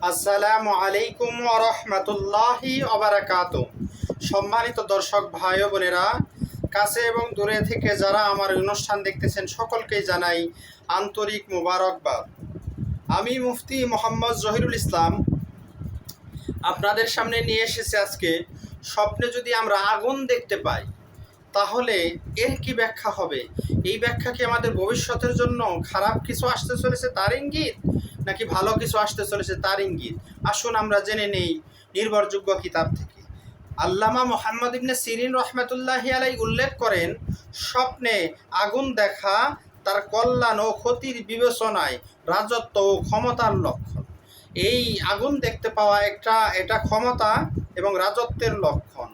আসসালামু আলাইকুম ওয়া রাহমাতুল্লাহি ওয়া বারাকাতুহু। সম্মানিত দর্শক ভাই ও বোনেরা, কাছে এবং দূরে থেকে যারা আমার অনুষ্ঠান দেখতেছেন সকলকেই জানাই আন্তরিক মোবারকবাদ। আমি মুফতি মোহাম্মদ জহিরুল ইসলাম আপনাদের সামনে নিয়ে এসেছি আজকে স্বপ্নে যদি আমরা আগুন দেখতে পাই তাহলে এর কি ব্যাখ্যা হবে? এই ব্যাখ্যা কি আমাদের ভবিষ্যতের জন্য খারাপ কিছু আসতে চলেছে তার ইঙ্গিত, নাকি ভালো কিছু আসতে চলেছে তার ইঙ্গিত? আসুন আমরা জেনে নেই নির্ভরযোগ্য কিতাব থেকে। আল্লামা মুহাম্মদ ইবনে সিরিন রহমাতুল্লাহি আলাইহি উল্লেখ করেন, স্বপ্নে আগুন দেখা তার কল্যাণ ও ক্ষতির বিবেচনায় রাজত্ব ও ক্ষমতার লক্ষণ। এই আগুন দেখতে পাওয়া এটা ক্ষমতা এবং রাজত্বের লক্ষণ।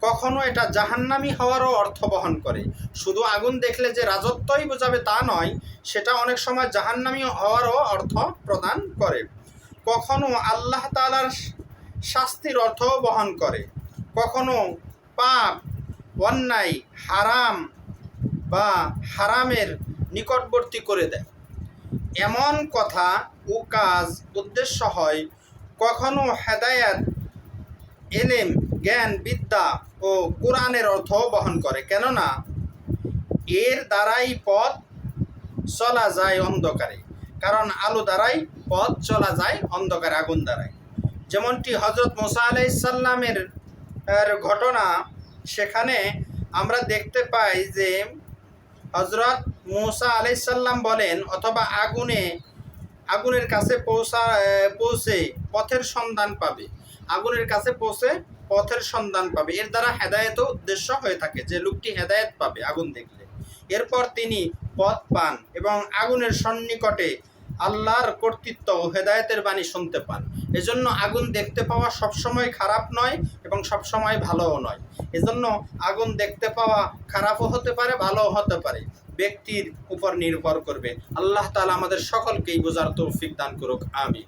কখনো এটা জাহান্নামী হওয়ারও অর্থ বহন করে। শুধু আগুন দেখলে যে রাজত্বই বোঝাবে তা নয়, সেটা অনেক সময় জাহান্নামী হওয়ারও অর্থ প্রদান করে। কখনো আল্লাহ তাআলার শাস্তির অর্থও বহন করে। কখনো পাপ, অন্যায়, হারাম বা হারামের নিকটবর্তী করে দেয় এমন কথা ও কাজ উদ্দেশ্য হয়। কখনো হেদায়াত, এলেম, জ্ঞান, বিদ্যা ও কোরআনের অর্থ বহন করে, কেননা এর দ্বারাই পথ চলা যায় অন্ধকারে। কারণ আলো দ্বারাই পথ চলা যায় অন্ধকারে, আগুন দ্বারাই। যেমনটি হজরত মুসা আলাইহিস সালামের ঘটনা, সেখানে আমরা দেখতে পাই যে হজরত মুসা আলাইহিস সালাম বলেন, অথবা আগুনের কাছে পৌঁছে পথের সন্ধান পাবে, আগুনের কাছে পৌঁছে পথের সন্ধান পাবে। এর দ্বারা হেদায়েতও উদ্দেশ্য হয়ে থাকে, যে লোকটি হেদায়েত পাবে আগুন দেখলে। এরপর তিনি পথ পান এবং আগুনের সন্নিকটে আল্লাহর কর্তৃত্ব ও হেদায়েতের বাণী শুনতে পান। এজন্য আগুন দেখতে পাওয়া সবসময় খারাপ নয় এবং সবসময় ভালোও নয়। এজন্য আগুন দেখতে পাওয়া খারাপও হতে পারে, ভালোও হতে পারে, ব্যক্তির উপর নির্ভর করবে। আল্লাহ তাআলা আমাদের সকলকেই বোঝার তৌফিক দান করুক, আমিন।